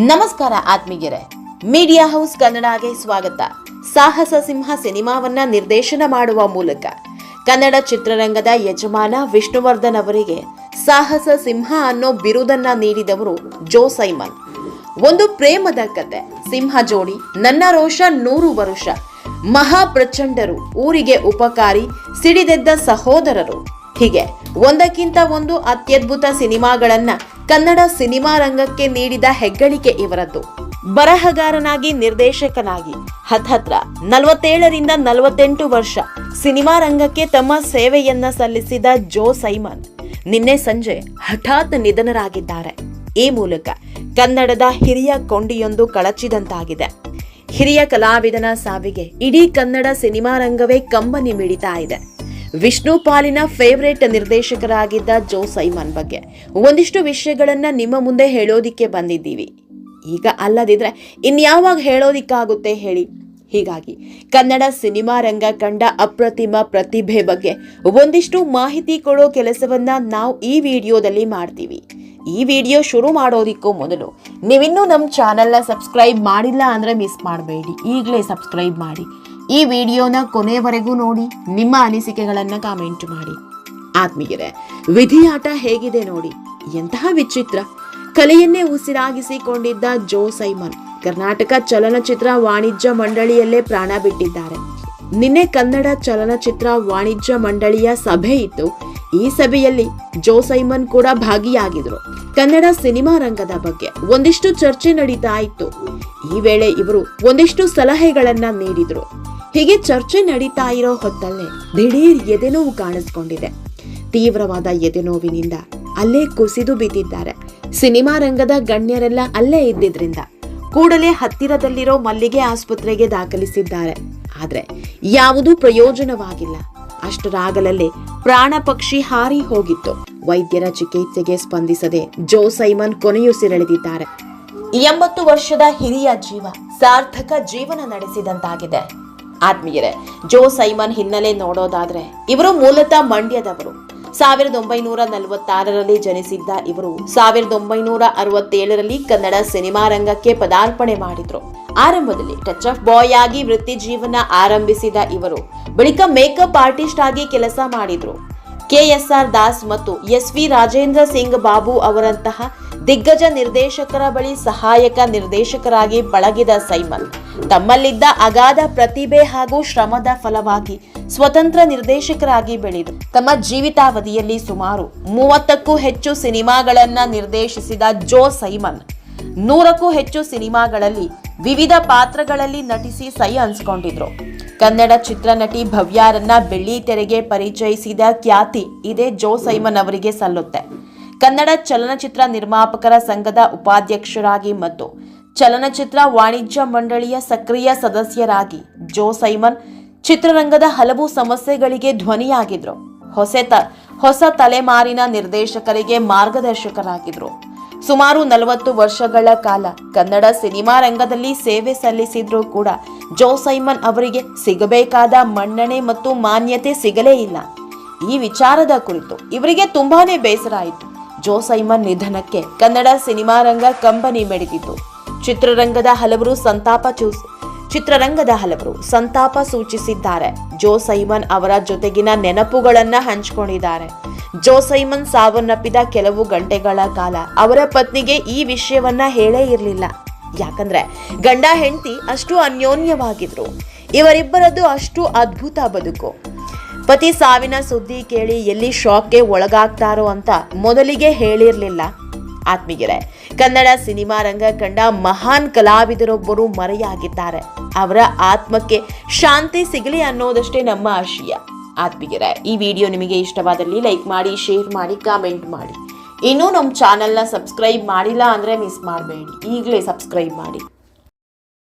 ನಮಸ್ಕಾರ ಆತ್ಮೀಯರೇ, media house ಕನ್ನಡಗೆ ಸ್ವಾಗತ. ಸಾಹಸ ಸಿಂಹ ಸಿನಿಮಾವನ್ನ ನಿರ್ದೇಶನ ಮಾಡುವ ಮೂಲಕ ಕನ್ನಡ ಚಿತ್ರರಂಗದ ಯಜಮಾನ ವಿಷ್ಣುವರ್ಧನ್ ಅವರಿಗೆ ಸಾಹಸ ಸಿಂಹ ಅನ್ನೋ ಬಿರುದನ್ನ ನೀಡಿದವರು ಜೋ ಸೈಮನ್. ಒಂದು ಪ್ರೇಮದ ಕತೆ, ಸಿಂಹ ಜೋಡಿ, ನನ್ನ ರೋಷ 100 ವರುಷ, ಮಹಾಪ್ರಚಂಡರು, ಊರಿಗೆ ಉಪಕಾರಿ, ಸಿಡಿದೆದ್ದ ಸಹೋದರರು, ಹೀಗೆ ಒಂದಕ್ಕಿಂತ ಒಂದು ಅತ್ಯದ್ಭುತ ಸಿನಿಮಾಗಳನ್ನ ಕನ್ನಡ ಸಿನಿಮಾ ರಂಗಕ್ಕೆ ನೀಡಿದ ಹೆಗ್ಗಳಿಕೆ ಇವರದ್ದು. ಬರಹಗಾರನಾಗಿ, ನಿರ್ದೇಶಕನಾಗಿ ಹತ್ರ 47ರಿಂದ 48 ವರ್ಷ ಸಿನಿಮಾ ರಂಗಕ್ಕೆ ತಮ್ಮ ಸೇವೆಯನ್ನ ಸಲ್ಲಿಸಿದ ಜೋ ಸೈಮನ್ ನಿನ್ನೆ ಸಂಜೆ ಹಠಾತ್ ನಿಧನರಾಗಿದ್ದಾರೆ. ಈ ಮೂಲಕ ಕನ್ನಡದ ಹಿರಿಯ ಕೊಂಡಿಯೊಂದು ಕಳಚಿದಂತಾಗಿದೆ. ಹಿರಿಯ ಕಲಾವಿದನ ಸಾವಿಗೆ ಇಡೀ ಕನ್ನಡ ಸಿನಿಮಾ ರಂಗವೇ ಕಂಬನಿ ಮಿಡಿತಾ ಇದೆ. ವಿಷ್ಣು ಪಾಲಿನ ಫೇವರೇಟ್ ನಿರ್ದೇಶಕರಾಗಿದ್ದ ಜೋ ಸೈಮನ್ ಬಗ್ಗೆ ಒಂದಿಷ್ಟು ವಿಷಯಗಳನ್ನ ನಿಮ್ಮ ಮುಂದೆ ಹೇಳೋದಿಕ್ಕೆ ಬಂದಿದ್ದೀವಿ. ಈಗ ಅಲ್ಲದಿದ್ರೆ ಇನ್ಯಾವಾಗ ಹೇಳೋದಿಕ್ಕಾಗುತ್ತೆ ಹೇಳಿ. ಹೀಗಾಗಿ ಕನ್ನಡ ಸಿನಿಮಾ ರಂಗ ಕಂಡ ಅಪ್ರತಿಮ ಪ್ರತಿಭೆ ಬಗ್ಗೆ ಒಂದಿಷ್ಟು ಮಾಹಿತಿ ಕೊಡೋ ಕೆಲಸವನ್ನ ನಾವು ಈ ವಿಡಿಯೋದಲ್ಲಿ ಮಾಡ್ತೀವಿ. ಈ ವಿಡಿಯೋ ಶುರು ಮಾಡೋದಿಕ್ಕೂ ಮೊದಲು ನೀವಿನ್ನೂ ನಮ್ಮ ಚಾನೆಲ್ನ ಸಬ್ಸ್ಕ್ರೈಬ್ ಮಾಡಿಲ್ಲ ಅಂದ್ರೆ ಮಿಸ್ ಮಾಡಬೇಡಿ, ಈಗಲೇ ಸಬ್ಸ್ಕ್ರೈಬ್ ಮಾಡಿ. ಈ ವಿಡಿಯೋನ ಕೊನೆವರೆಗೂ ನೋಡಿ, ನಿಮ್ಮ ಅನಿಸಿಕೆಗಳನ್ನ ಕಾಮೆಂಟ್ ಮಾಡಿ. ಆತ್ಮೀಯರೇ, ವಿಧಿಯಾಟ ಹೇಗಿದೆ ನೋಡಿ, ಎಂತಹ ವಿಚಿತ್ರ. ಕಲೆಯನ್ನೇ ಉಸಿರಾಗಿಸಿಕೊಂಡಿದ್ದ ಜೋ ಸೈಮನ್ ಕರ್ನಾಟಕ ಚಲನಚಿತ್ರ ವಾಣಿಜ್ಯ ಮಂಡಳಿಯಲ್ಲೇ ಪ್ರಾಣ ಬಿಟ್ಟಿದ್ದಾರೆ. ನಿನ್ನೆ ಕನ್ನಡ ಚಲನಚಿತ್ರ ವಾಣಿಜ್ಯ ಮಂಡಳಿಯ ಸಭೆ ಇತ್ತು. ಈ ಸಭೆಯಲ್ಲಿ ಜೋ ಸೈಮನ್ ಕೂಡ ಭಾಗಿಯಾಗಿದ್ರು. ಕನ್ನಡ ಸಿನಿಮಾ ರಂಗದ ಬಗ್ಗೆ ಒಂದಿಷ್ಟು ಚರ್ಚೆ ನಡೀತಾ ಇತ್ತು. ಈ ವೇಳೆ ಇವರು ಒಂದಿಷ್ಟು ಸಲಹೆಗಳನ್ನ ನೀಡಿದ್ರು. ಹೀಗೆ ಚರ್ಚೆ ನಡೀತಾ ಇರೋ ಹೊತ್ತಲ್ಲೇ ದಿಢೀರ್ ಎದೆನೋವು ಕಾಣಿಸ್ಕೊಂಡಿದೆ. ತೀವ್ರವಾದ ಎದೆನೋವಿನಿಂದ ಅಲ್ಲೇ ಕುಸಿದು ಬಿದ್ದಿದ್ದಾರೆ. ಸಿನಿಮಾ ರಂಗದ ಗಣ್ಯರೆಲ್ಲ ಅಲ್ಲೇ ಇದ್ದಿದ್ರಿಂದ ಕೂಡಲೇ ಹತ್ತಿರದಲ್ಲಿರೋ ಮಲ್ಲಿಗೆ ಆಸ್ಪತ್ರೆಗೆ ದಾಖಲಿಸಿದ್ದಾರೆ. ಆದ್ರೆ ಯಾವುದೂ ಪ್ರಯೋಜನವಾಗಿಲ್ಲ. ಅಷ್ಟರಾಗಲಲ್ಲೇ ಪ್ರಾಣ ಪಕ್ಷಿ ಹಾರಿ ಹೋಗಿತ್ತು. ವೈದ್ಯರ ಚಿಕಿತ್ಸೆಗೆ ಸ್ಪಂದಿಸದೆ ಜೋ ಸೈಮನ್ ಕೊನೆಯುಸಿರೆಳೆದಿದ್ದಾರೆ. 80 ವರ್ಷದ ಹಿರಿಯ ಜೀವ ಸಾರ್ಥಕ ಜೀವನ ನಡೆಸಿದಂತಾಗಿದೆ. ಆತ್ಮೀಯರೇ, ಜೋ ಸೈಮನ್ ಹಿನ್ನೆಲೆ ನೋಡೋದಾದ್ರೆ ಇವರು ಮೂಲತಃ ಮಂಡ್ಯದವರು. 1946ರಲ್ಲಿ ಜನಿಸಿದ್ದ ಇವರು 1967ರಲ್ಲಿ ಕನ್ನಡ ಸಿನಿಮಾ ರಂಗಕ್ಕೆ ಪದಾರ್ಪಣೆ ಮಾಡಿದ್ರು. ಆರಂಭದಲ್ಲಿ ಟಚ್ ಆಫ್ ಬಾಯ್ ಆಗಿ ವೃತ್ತಿ ಜೀವನ ಆರಂಭಿಸಿದ ಇವರು ಬಳಿಕ ಮೇಕಪ್ ಆರ್ಟಿಸ್ಟ್ ಆಗಿ ಕೆಲಸ ಮಾಡಿದ್ರು. KSR ದಾಸ್ ಮತ್ತು SV ರಾಜೇಂದ್ರ ಸಿಂಗ್ ಬಾಬು ಅವರಂತಹ ದಿಗ್ಗಜ ನಿರ್ದೇಶಕರ ಬಳಿ ಸಹಾಯಕ ನಿರ್ದೇಶಕರಾಗಿ ಪಳಗಿದ ಸೈಮನ್ ತಮ್ಮಲ್ಲಿದ್ದ ಅಗಾಧ ಪ್ರತಿಭೆ ಹಾಗೂ ಶ್ರಮದ ಫಲವಾಗಿ ಸ್ವತಂತ್ರ ನಿರ್ದೇಶಕರಾಗಿ ಬೆಳೆದು ತಮ್ಮ ಜೀವಿತಾವಧಿಯಲ್ಲಿ ಸುಮಾರು 30ಕ್ಕೂ ಹೆಚ್ಚು ಸಿನಿಮಾಗಳನ್ನ ನಿರ್ದೇಶಿಸಿದ ಜೋ ಸೈಮನ್ 100ಕ್ಕೂ ಹೆಚ್ಚು ಸಿನಿಮಾಗಳಲ್ಲಿ ವಿವಿಧ ಪಾತ್ರಗಳಲ್ಲಿ ನಟಿಸಿ ಸೈ ಅನ್ಸ್ಕೊಂಡಿದ್ರು. ಕನ್ನಡ ಚಿತ್ರನಟಿ ಭವ್ಯಾರನ್ನ ಬೆಳ್ಳಿ ತೆರೆಗೆ ಪರಿಚಯಿಸಿದ ಖ್ಯಾತಿ ಇದೇ ಜೋ ಸೈಮನ್ ಅವರಿಗೆ ಸಲ್ಲುತ್ತೆ. ಕನ್ನಡ ಚಲನಚಿತ್ರ ನಿರ್ಮಾಪಕರ ಸಂಘದ ಉಪಾಧ್ಯಕ್ಷರಾಗಿ ಮತ್ತು ಚಲನಚಿತ್ರ ವಾಣಿಜ್ಯ ಮಂಡಳಿಯ ಸಕ್ರಿಯ ಸದಸ್ಯರಾಗಿ ಜೋ ಸೈಮನ್ ಚಿತ್ರರಂಗದ ಹಲವು ಸಮಸ್ಯೆಗಳಿಗೆ ಧ್ವನಿಯಾಗಿದ್ರು. ಹೊಸ ತಲೆಮಾರಿನ ನಿರ್ದೇಶಕರಿಗೆ ಮಾರ್ಗದರ್ಶಕರಾಗಿದ್ರು. ಸುಮಾರು 40 ವರ್ಷಗಳ ಕಾಲ ಕನ್ನಡ ಸಿನಿಮಾ ರಂಗದಲ್ಲಿ ಸೇವೆ ಸಲ್ಲಿಸಿದ್ರೂ ಕೂಡ ಜೋ ಸೈಮನ್ ಅವರಿಗೆ ಸಿಗಬೇಕಾದ ಮನ್ನಣೆ ಮತ್ತು ಮಾನ್ಯತೆ ಸಿಗಲೇ ಇಲ್ಲ. ಈ ವಿಚಾರದ ಕುರಿತು ಇವರಿಗೆ ತುಂಬಾನೇ ಬೇಸರ ಆಯಿತು. ಜೋ ಸೈಮನ್ ನಿಧನಕ್ಕೆ ಕನ್ನಡ ಸಿನಿಮಾ ರಂಗ ಕಂಬನಿ ಮಿಡಿದಿತ್ತು. ಚಿತ್ರರಂಗದ ಹಲವರು ಸಂತಾಪ ಸೂಚಿಸಿದ್ದಾರೆ. ಜೋ ಸೈಮನ್ ಅವರ ಜೊತೆಗಿನ ನೆನಪುಗಳನ್ನ ಹಂಚಿಕೊಂಡಿದ್ದಾರೆ. ಜೋ ಸೈಮನ್ ಸಾವನ್ನಪ್ಪಿದ ಕೆಲವು ಗಂಟೆಗಳ ಕಾಲ ಅವರ ಪತ್ನಿಗೆ ಈ ವಿಷಯವನ್ನ ಹೇಳೇ ಇರಲಿಲ್ಲ. ಯಾಕಂದ್ರೆ ಗಂಡ ಹೆಂಡತಿ ಅಷ್ಟು ಅನ್ಯೋನ್ಯವಾಗಿದ್ರು. ಇವರಿಬ್ಬರದ್ದು ಅಷ್ಟು ಅದ್ಭುತ ಬದುಕು. ಪತಿ ಸಾವಿನ ಸುದ್ದಿ ಕೇಳಿ ಎಲ್ಲಿ ಶಾಕ್ಗೆ ಒಳಗಾಗ್ತಾರೋ ಅಂತ ಮೊದಲಿಗೆ ಹೇಳಿರ್ಲಿಲ್ಲ. ಆತ್ಮೀಯರೇ, ಕನ್ನಡ ಸಿನಿಮಾ ರಂಗ ಕಂಡ ಮಹಾನ್ ಕಲಾವಿದರೊಬ್ಬರು ಮರೆಯಾಗಿದ್ದಾರೆ. ಅವರ ಆತ್ಮಕ್ಕೆ ಶಾಂತಿ ಸಿಗಲಿ ಅನ್ನೋದಷ್ಟೇ ನಮ್ಮ ಆಶಯ. ಆತ್ಮೀಯರೇ, ಈ ವಿಡಿಯೋ ನಿಮಗೆ ಇಷ್ಟವಾದಲ್ಲಿ ಲೈಕ್ ಮಾಡಿ, ಶೇರ್ ಮಾಡಿ, ಕಾಮೆಂಟ್ ಮಾಡಿ. ಇನ್ನೂ ನಮ್ಮ ಚಾನೆಲ್ನ ಸಬ್ಸ್ಕ್ರೈಬ್ ಮಾಡಿಲ್ಲ ಅಂದ್ರೆ ಮಿಸ್ ಮಾಡಬೇಡಿ, ಈಗಲೇ ಸಬ್ಸ್ಕ್ರೈಬ್ ಮಾಡಿ.